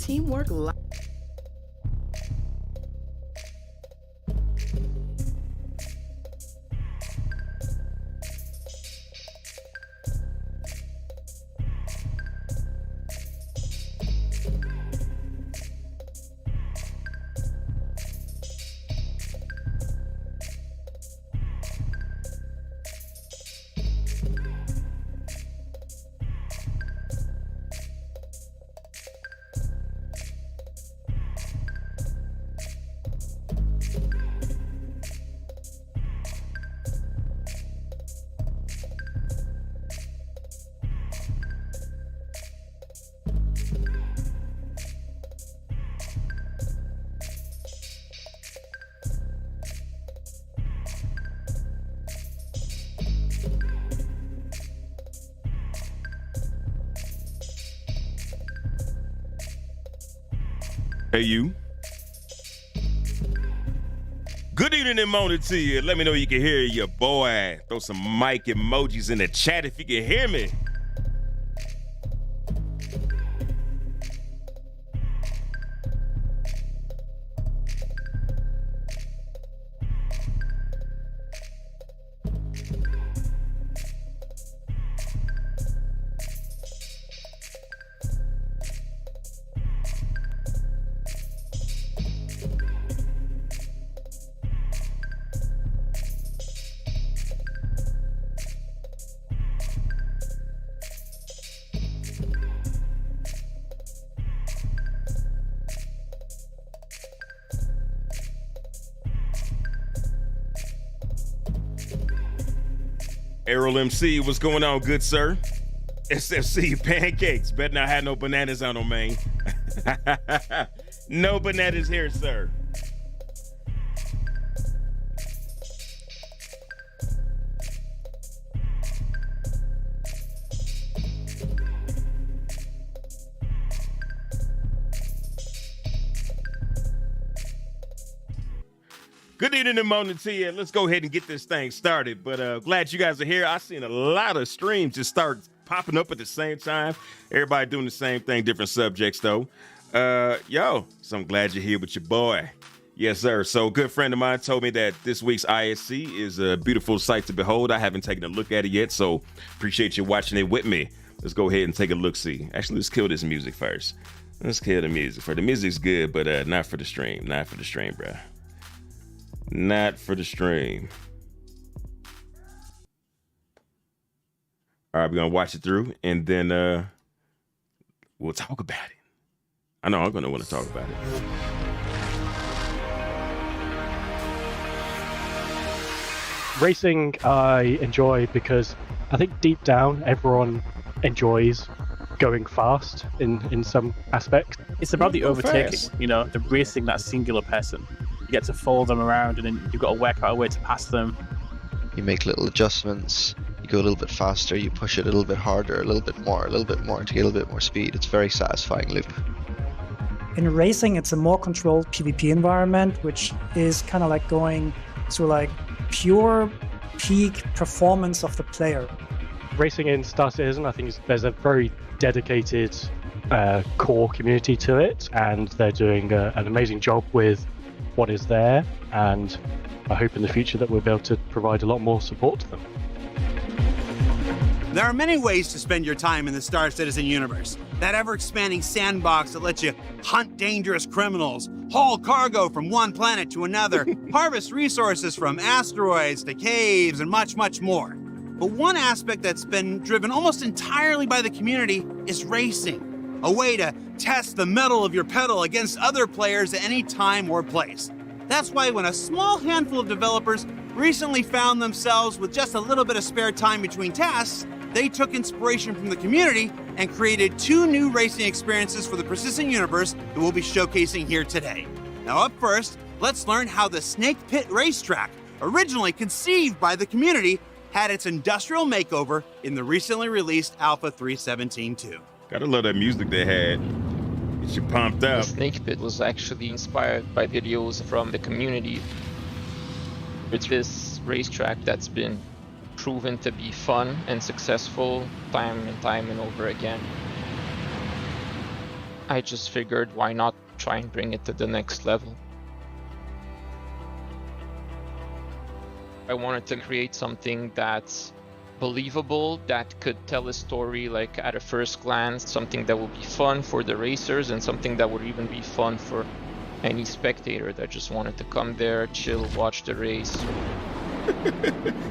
teamwork Hey, you. Good evening and morning to you. Let me know you can hear your boy. Throw some mic emojis in the chat if you can hear me. Errol MC, what's going on, good sir? SFC pancakes. Better not have no bananas on them, man. No bananas here, sir. Good evening and morning to you. Let's go ahead and get this thing started. But glad you guys are here. I've seen a lot of streams just start popping up at the same time. Everybody doing the same thing, different subjects though. So I'm glad you're here with your boy. Yes, sir. So a good friend of mine told me that this week's ISC is a beautiful sight to behold. I haven't taken a look at it yet, so appreciate you watching it with me. Let's go ahead and take a look-see. Actually, let's kill this music first. Let's kill the music. The music's good, but not for the stream. Not for the stream, bro. Not for the stream. All right, we're gonna watch it through, and then we'll talk about it. I know I'm gonna want to talk about it. Racing I enjoy because I think deep down everyone enjoys going fast in some aspects. It's about the overtaking, fast. you know, the racing that singular person. You get to follow them around and then you've got to work out a way to pass them. You make little adjustments, you go a little bit faster, you push it a little bit harder, a little bit more to get a little bit more speed. It's a very satisfying loop. In racing, it's a more controlled PvP environment, which is kind of like going to like pure peak performance of the player. Racing in Star Citizen, I think there's a very dedicated core community to it, and they're doing an amazing job with what is there, and I hope in the future that we'll be able to provide a lot more support to them. There are many ways to spend your time in the Star Citizen universe. That ever-expanding sandbox that lets you hunt dangerous criminals, haul cargo from one planet to another, harvest resources from asteroids to caves, and much, much more. But one aspect that's been driven almost entirely by the community is racing. A way to test the mettle of your pedal against other players at any time or place. That's why when a small handful of developers recently found themselves with just a little bit of spare time between tasks, they took inspiration from the community and created 2 new racing experiences for the Persistent Universe that we'll be showcasing here today. Now up first, let's learn how the Snake Pit Racetrack, originally conceived by the community, had its industrial makeover in the recently released Alpha 3.17.2. Gotta love that music they had. Get you pumped The up. Snake Pit was actually inspired by videos from the community. It's this racetrack that's been proven to be fun and successful time and over again. I just figured why not try and bring it to the next level. I wanted to create something that's believable, that could tell a story like at a first glance, something that would be fun for the racers and something that would even be fun for any spectator that just wanted to come there, chill, watch the race.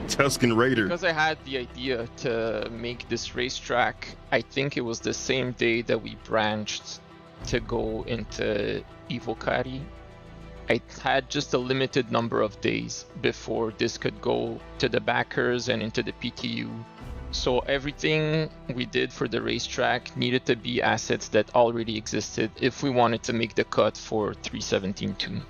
Tuscan Raider. Because I had the idea to make this racetrack, I think it was the same day that we branched to go into Evocati. I had just a limited number of days before this could go to the backers and into the PTU. So everything we did for the racetrack needed to be assets that already existed if we wanted to make the cut for 317.2.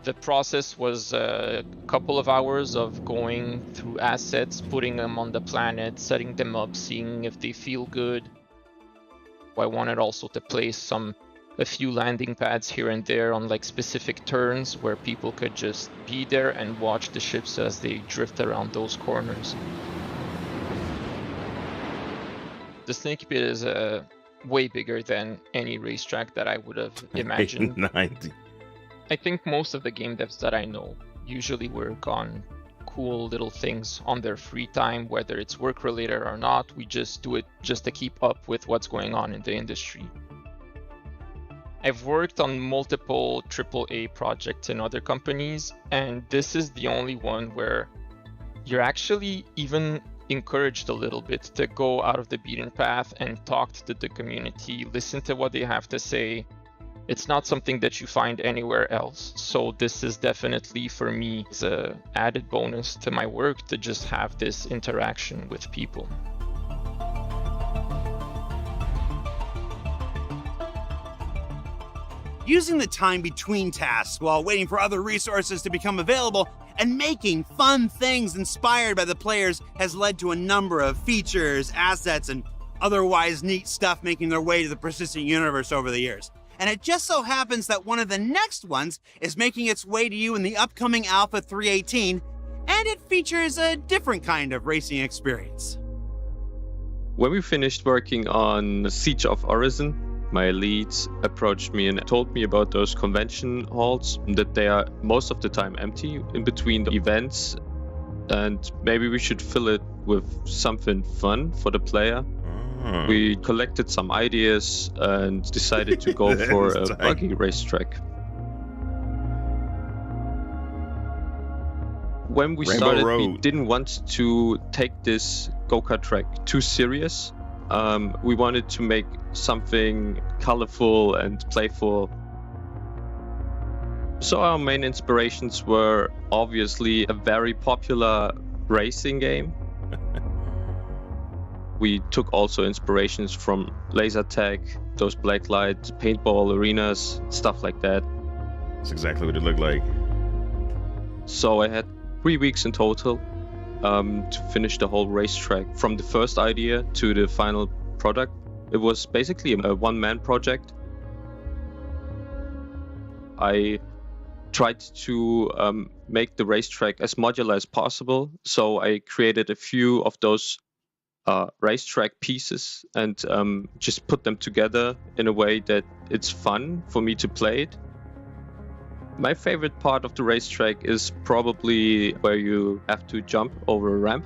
The process was a couple of hours of going through assets, putting them on the planet, setting them up, seeing if they feel good. I wanted also to place a few landing pads here and there on like specific turns where people could just be there and watch the ships as they drift around those corners. The snake pit is way bigger than any racetrack that I would have imagined. 90. I think most of the game devs that I know usually work on cool little things on their free time, whether it's work related or not. We just do it just to keep up with what's going on in the industry. I've worked on multiple AAA projects in other companies, and this is the only one where you're actually even encouraged a little bit to go out of the beaten path and talk to the community, listen to what they have to say. It's not something that you find anywhere else. So this is definitely for me is an added bonus to my work to just have this interaction with people. Using the time between tasks while waiting for other resources to become available and making fun things inspired by the players has led to a number of features, assets, and otherwise neat stuff making their way to the persistent universe over the years. And it just so happens that one of the next ones is making its way to you in the upcoming Alpha 318, and it features a different kind of racing experience. When we finished working on Siege of Orison, my lead approached me and told me about those convention halls, that they are most of the time empty in between the events, and maybe we should fill it with something fun for the player. We collected some ideas and decided to go for a buggy racetrack. When we Rainbow started, Road. we didn't want to take this go-kart track too serious. We wanted to make something colorful and playful. So our main inspirations were obviously a very popular racing game. We took also inspirations from laser tag, those blacklight paintball arenas, stuff like that. That's exactly what it looked like. So I had 3 weeks in total to finish the whole racetrack, from the first idea to the final product. It was basically a one-man project. I tried to make the racetrack as modular as possible, so I created a few of those racetrack pieces and just put them together in a way that it's fun for me to play it. My favorite part of the racetrack is probably where you have to jump over a ramp.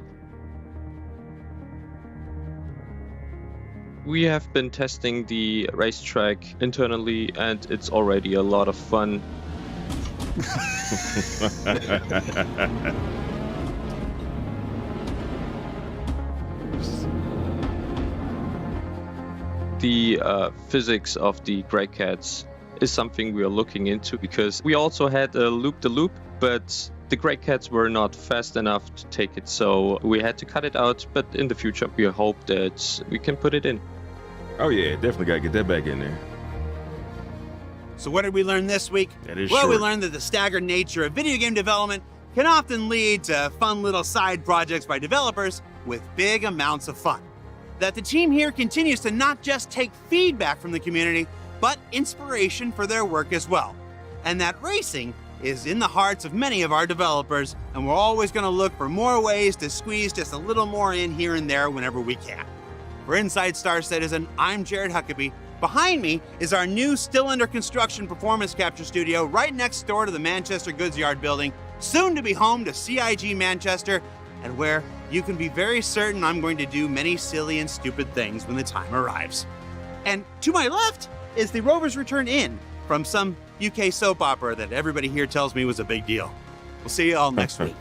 We have been testing the racetrack internally and it's already a lot of fun. The physics of the Grey Cats is something we are looking into, because we also had a loop-the-loop, but the Grey Cats were not fast enough to take it, so we had to cut it out. But in the future, we hope that we can put it in. Oh yeah, definitely gotta get that back in there. So what did we learn this week? That is Well, we short. learned that the staggered nature of video game development can often lead to fun little side projects by developers with big amounts of fun. That the team here continues to not just take feedback from the community, but inspiration for their work as well. And that racing is in the hearts of many of our developers, and we're always going to look for more ways to squeeze just a little more in here and there whenever we can. For Inside Star Citizen, I'm Jared Huckabee. Behind me is our new, still under construction performance capture studio right next door to the Manchester Goods Yard building, soon to be home to CIG Manchester, and where you can be very certain I'm going to do many silly and stupid things when the time arrives. And to my left is the Rover's Return Inn from some UK soap opera that everybody here tells me was a big deal. We'll see you all next week.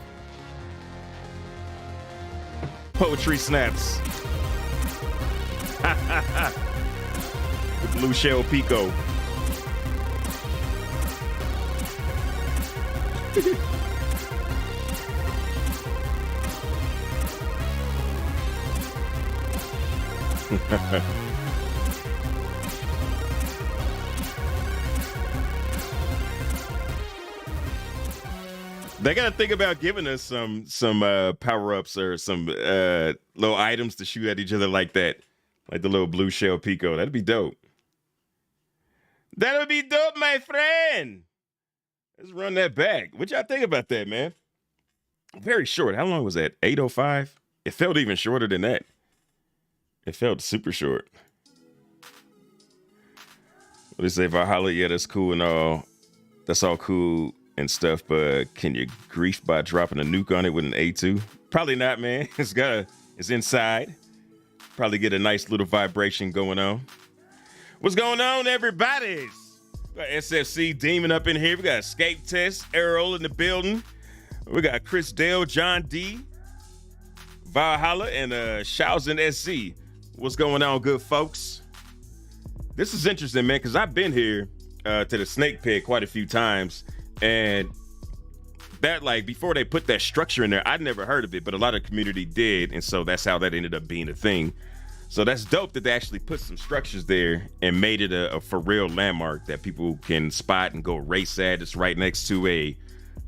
Poetry snaps. The blue shell Pico. They gotta think about giving us some power-ups or some little items to shoot at each other like that. Like the little blue shell Pico. That'd be dope. That would be dope, my friend. Let's run that back. What y'all think about that, man? Very short. How long was that? 8:05? It felt even shorter than that. It felt super short. What do they say? Valhalla, yeah, that's cool and all. That's all cool and stuff, but can you grief by dropping a nuke on it with an A2? Probably not, man. It's inside. Probably get a nice little vibration going on. What's going on, everybody? We got SFC Demon up in here. We got Escape Test, Errol in the building. We got Chris Dale, John D, Valhalla, and Shausen SC. What's going on, good folks? This is interesting, man, because I've been here to the Snake Pit quite a few times, and that, like, before they put that structure in there, I'd never heard of it, but a lot of the community did, and so that's how that ended up being a thing. So that's dope that they actually put some structures there and made it a for real landmark that people can spot and go race at. It's right next to a,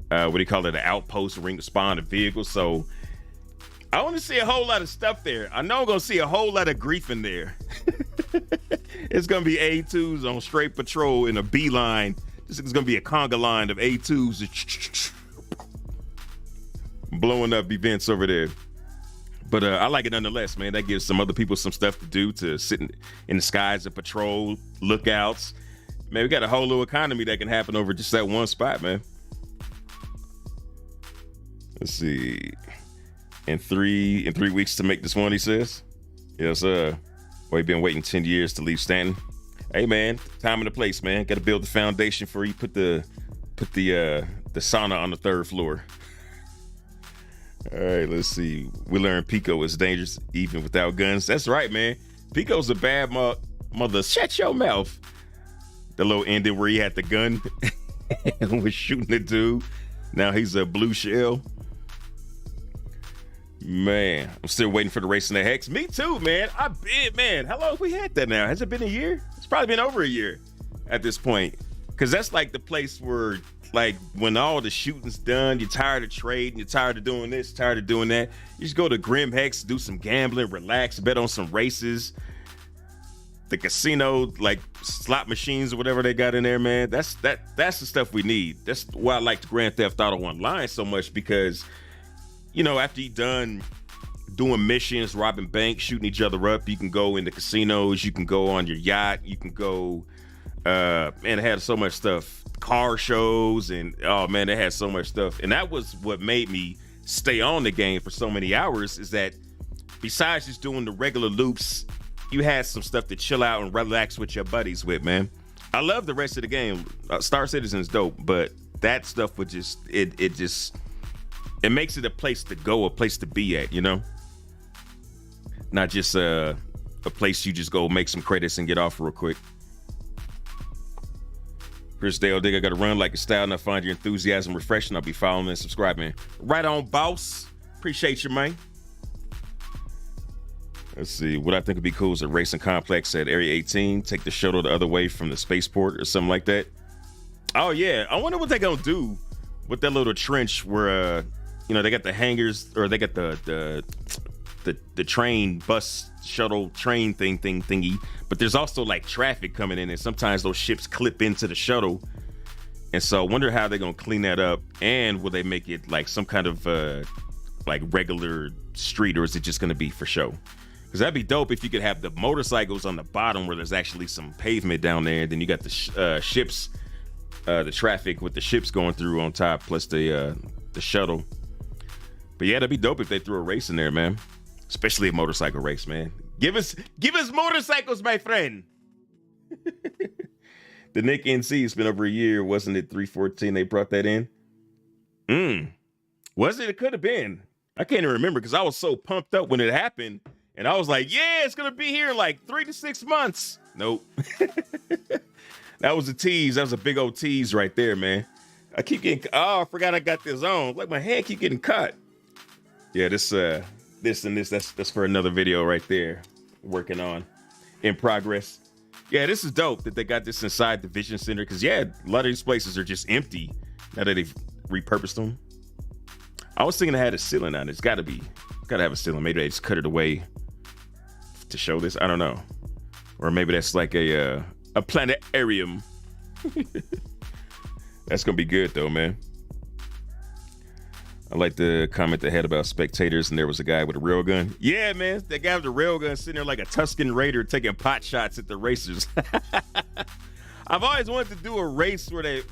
what do you call it, an outpost, ring spawn, a vehicle. So I want to see a whole lot of stuff there. I know I'm going to see a whole lot of grief in there. It's going to be A2s on straight patrol in a beeline. This is going to be a conga line of A2s blowing up events over there. But I like it nonetheless, man. That gives some other people some stuff to do, to sit in the skies and patrol, lookouts. Man, we got a whole little economy that can happen over just that one spot, man. Let's see. In three weeks to make this one, he says. Yes, well, you've been waiting 10 years to leave Stanton. Hey, man, time and the place, man. Got to build the foundation for you. Put the sauna on the 3rd floor. All right, let's see. We learned Pico is dangerous even without guns. That's right, man. Pico's a bad mother. Shut your mouth. The little ending where he had the gun and was shooting the dude. Now he's a blue shell. Man, I'm still waiting for the race in the Hex. Me too, man. Man, how long have we had that now? Has it been a year? It's probably been over a year at this point. Because that's like the place where, like, when all the shooting's done, you're tired of trading, you're tired of doing this, tired of doing that. You just go to Grim Hex, do some gambling, relax, bet on some races. The casino, like slot machines or whatever they got in there, man. That's the stuff we need. That's why I like the Grand Theft Auto Online so much, because, you know, after you're done doing missions, robbing banks, shooting each other up, you can go into casinos, you can go on your yacht, you can go, man, it had so much stuff. Car shows, and oh man, they had so much stuff. And that was what made me stay on the game for so many hours, is that besides just doing the regular loops, you had some stuff to chill out and relax with your buddies with, man. I love the rest of the game. Star Citizen's dope, but that stuff would just, it makes it a place to go, a place to be at, you know? Not just a place you just go make some credits and get off real quick. Chris Dale, dig, I gotta run like a style, and I find your enthusiasm refreshing. I'll be following and subscribing. Right on, boss. Appreciate you, man. Let's see. What I think would be cool is a racing complex at Area 18. Take the shuttle the other way from the spaceport or something like that. Oh, yeah. I wonder what they're gonna do with that little trench where, you know, they got the hangars, or they got the train, bus, shuttle, train thingy. But there's also like traffic coming in, and sometimes those ships clip into the shuttle. And so I wonder how they're gonna clean that up, and will they make it like some kind of like regular street, or is it just gonna be for show? Because that'd be dope if you could have the motorcycles on the bottom where there's actually some pavement down there. And then you got the ships, the traffic with the ships going through on top, plus the shuttle. But yeah, that'd be dope if they threw a race in there, man. Especially a motorcycle race, man. Give us motorcycles, my friend. The Nick NC, it's been over a year. Wasn't it 314 they brought that in? Was it? It could have been. I can't even remember because I was so pumped up when it happened. And I was like, yeah, it's going to be here in like 3 to 6 months. Nope. That was a tease. That was a big old tease right there, man. I keep getting, I forgot I got this on. Like my head keep getting cut. Yeah, this and this, that's for another video right there. Working on, in progress. Yeah, this is dope that they got this inside the Vision Center. Because yeah, a lot of these places are just empty now that they've repurposed them. I was thinking I had a ceiling on it. It's gotta have a ceiling. Maybe they just cut it away to show this. I don't know. Or maybe that's like a planetarium. That's gonna be good though, man. I like the comment they had about spectators, and there was a guy with a railgun. Yeah, man, that guy with the railgun sitting there like a Tuscan Raider taking pot shots at the racers. I've always wanted to do a race where they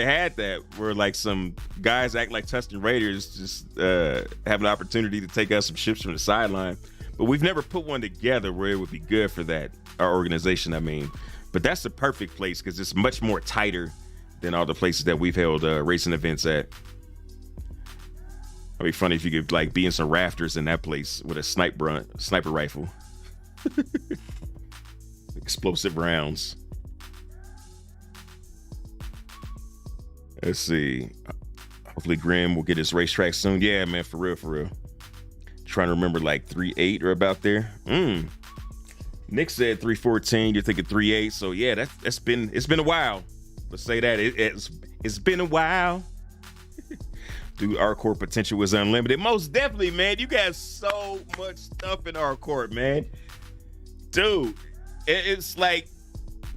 had that, where like some guys act like Tuscan Raiders, just have an opportunity to take out some ships from the sideline. But we've never put one together where it would be good for that, our organization, I mean. But that's the perfect place because it's much more tighter than all the places that we've held racing events at. It'd be funny if you could like be in some rafters in that place with a sniper rifle. Explosive rounds. Let's see. Hopefully Grim will get his racetrack soon. Yeah, man, for real. Trying to remember like 3.8 or about there. Nick said 314. You're thinking 3.8. So yeah, it's been a while. Let's say that it's been a while. Dude, our court potential was unlimited. Most definitely, man. You got so much stuff in our court, man. Dude, it's like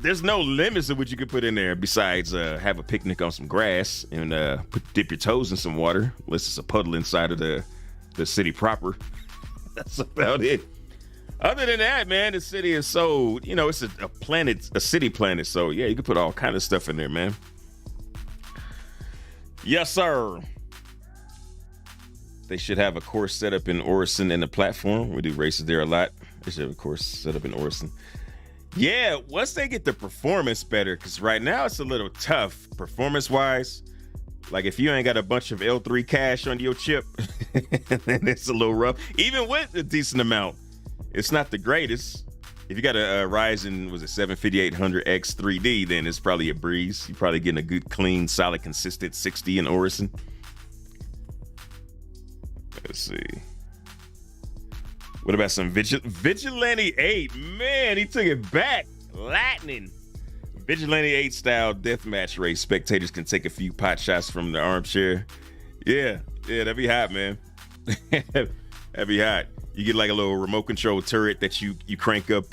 there's no limits of what you could put in there besides have a picnic on some grass and dip your toes in some water, unless it's a puddle inside of the city proper. That's about it. Other than that, man, the city is so, it's a city planet. So yeah, you can put all kind of stuff in there, man. Yes, sir. They should have a course set up in Orison and the platform. We do races there a lot. They should have a course set up in Orison. Yeah, once they get the performance better, because right now it's a little tough performance-wise. Like if you ain't got a bunch of L3 cash on your chip, then it's a little rough. Even with a decent amount, it's not the greatest. If you got a Ryzen, was it 7800X 3D, then it's probably a breeze. You're probably getting a good, clean, solid, consistent 60 in Orison. Let's see. What about some Vigilante 8? Man, he took it back. Lightning. Vigilante 8 style deathmatch race. Spectators can take a few pot shots from the armchair. Yeah, that'd be hot, man. That'd be hot. You get like a little remote control turret that you crank up.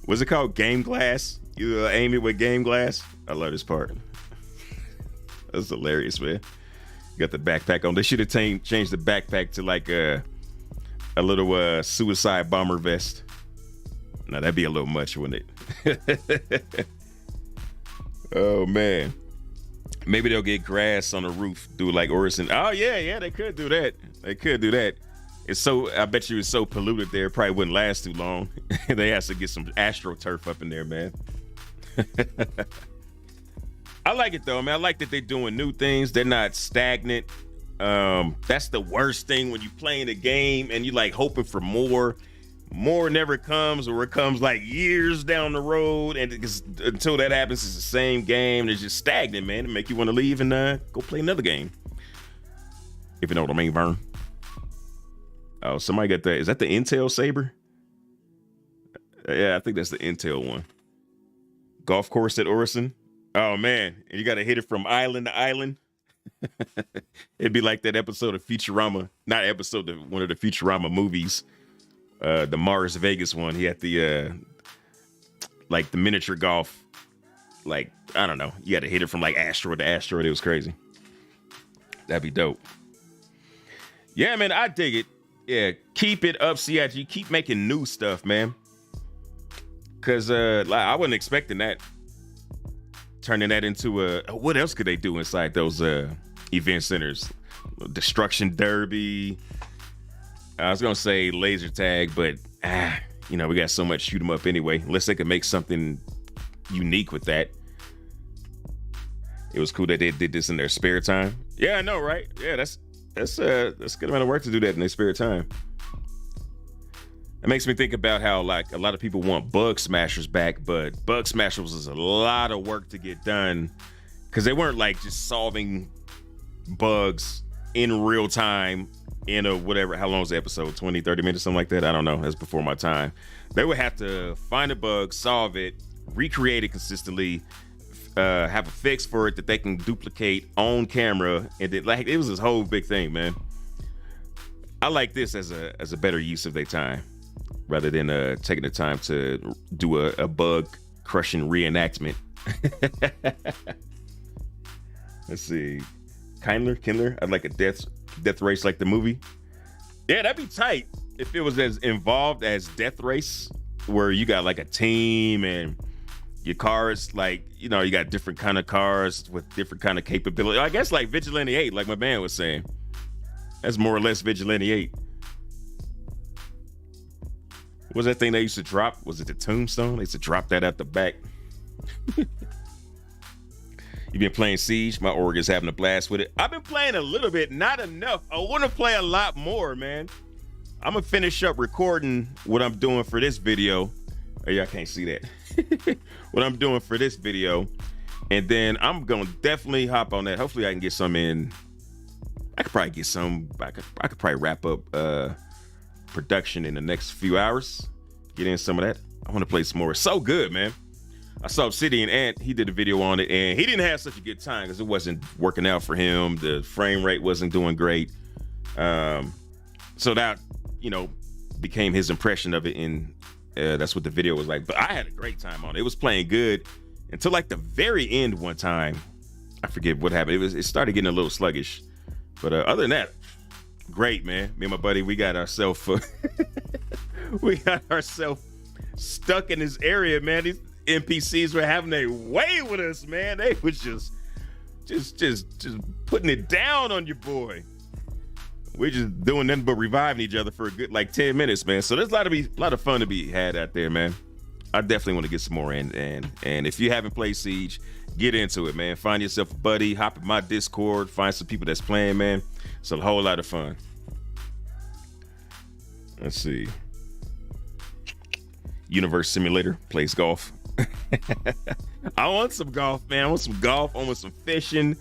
What's it called? Game glass. You aim it with game glass. I love this part. That's hilarious, man. You got the backpack on. They should have changed the backpack to like a little suicide bomber vest. Now that'd be a little much, wouldn't it? Oh man. Maybe they'll get grass on the roof, do like Orison. Oh yeah, they could do that. I bet you it's so polluted there, it probably wouldn't last too long. They have to get some AstroTurf up in there, man. I like it though, man. I like that they're doing new things. They're not stagnant. That's the worst thing when you playing a game and you like hoping for more. More never comes, or it comes like years down the road, and until that happens, it's the same game. It's just stagnant, man. It make you want to leave and go play another game. If you know what I mean, Vern. Oh, somebody got that. Is that the Intel Saber? Yeah, I think that's the Intel one. Golf course at Orison. Oh man, and you got to hit it from island to island. It'd be like that episode of Futurama, not episode, one of the Futurama movies, the Mars Vegas one. He had the like the miniature golf, like I don't know. You had to hit it from like asteroid to asteroid. It was crazy. That'd be dope. Yeah, man, I dig it. Yeah, keep it up, CIG. Keep making new stuff, man. Cause I wasn't expecting that. Turning that into what else could they do inside those event centers? Destruction Derby. I was gonna say laser tag, but we got so much shoot 'em up anyway. Unless they could make something unique with that. It was cool that they did this in their spare time. Yeah, I know, right? Yeah, that's a good amount of work to do that in their spare time. It makes me think about how like a lot of people want Bug Smashers back, but Bug Smashers was a lot of work to get done because they weren't like just solving bugs in real time in a whatever, how long was the episode? 20, 30 minutes, something like that? I don't know. That's before my time. They would have to find a bug, solve it, recreate it consistently, have a fix for it that they can duplicate on camera, and then like it was this whole big thing, man. I like this as a better use of their time, rather than taking the time to do a bug crushing reenactment. Let's see, Kindler. I'd like a death race like the movie. Yeah, that'd be tight if it was as involved as Death Race, where you got like a team and your cars, like, you got different kind of cars with different kind of capability. I guess like Vigilante 8, like my man was saying. That's more or less Vigilante 8. What was that thing they used to drop? Was it the Tombstone? They used to drop that at the back. You been playing Siege? My org is having a blast with it. I've been playing a little bit, not enough. I want to play a lot more, man. I'm going to finish up recording what I'm doing for this video. Oh, y'all can't see that. What I'm doing for this video. And then I'm going to definitely hop on that. Hopefully I can get some in. I could probably get some. I could probably wrap up production in the next few hours. Get in some of that. I want to play some more. It's so good, man. I saw Obsidian Ant. He did a video on it, and he didn't have such a good time because it wasn't working out for him. The frame rate wasn't doing great. So that, became his impression of it, and that's what the video was like. But I had a great time on it. It was playing good until like the very end one time. I forget what happened. It started getting a little sluggish. But other than that, great, man. Me and my buddy, we got ourselves stuck in this area, man. These NPCs were having their way with us, man. They was just putting it down on your boy. We're just doing nothing but reviving each other for a good 10 minutes, man. So there's a lot of fun to be had out there, man. I definitely want to get some more in, and if you haven't played Siege, get into it, man. Find yourself a buddy, hop in my Discord, find some people that's playing, man. It's a whole lot of fun. Let's see. Universe Simulator plays golf. I want some golf, man. I want some golf. I want some fishing.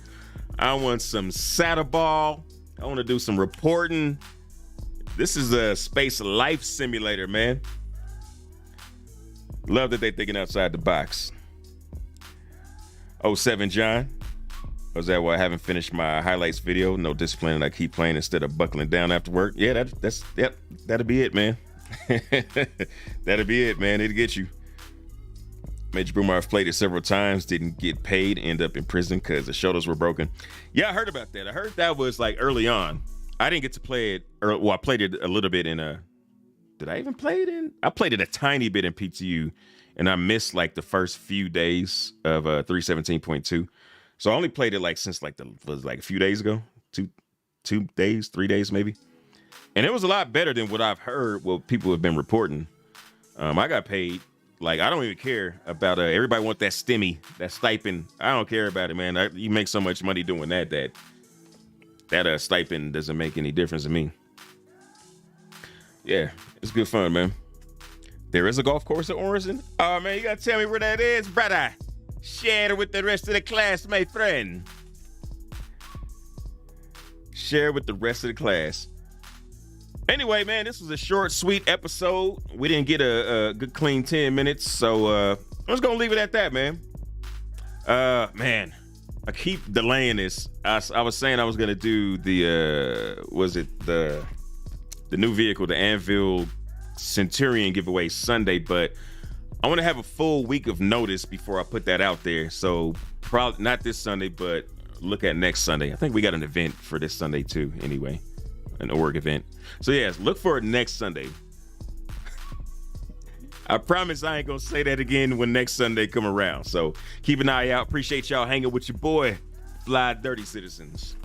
I want some saddle ball. I want to do some reporting. This is a space life simulator, man. Love that they're thinking outside the box. 07 John. Was that why I haven't finished my highlights video? No discipline, and I keep playing instead of buckling down after work. Yeah, that'll be it, man. That'll be it, man. It'll get you. Major Boomer, I've played it several times, didn't get paid, end up in prison because the shoulders were broken. Yeah, I heard about that. I heard that was like early on. I didn't get to play it. Well, I played it a little bit in did I even play it in? I played it a tiny bit in PTU, and I missed like the first few days of 317.2. So I only played it since a few days ago, 2 days, 3 days maybe. And it was a lot better than what I've heard, what people have been reporting. I got paid. I don't even care about everybody want that stimmy, that stipend. I don't care about it, man. You make so much money doing that stipend doesn't make any difference to me. Yeah, it's good fun, man. There is a golf course at Orison. Oh, man, you got to tell me where that is, brother. Share it with the rest of the class, my friend. Share with the rest of the class. Anyway, man, this was a short, sweet episode. We didn't get a good, clean 10 minutes, so I'm just gonna leave it at that, man. Man, I keep delaying this. I was saying I was gonna do the new vehicle, the Anvil Centurion giveaway Sunday, but I want to have a full week of notice before I put that out there. So probably not this Sunday, but look at next Sunday. I think we got an event for this Sunday too. Anyway. an org event. So yes, look for it next Sunday. I promise I ain't gonna say that again when next Sunday come around. So keep an eye out. Appreciate y'all hanging with your boy, Fly Dirty Citizens.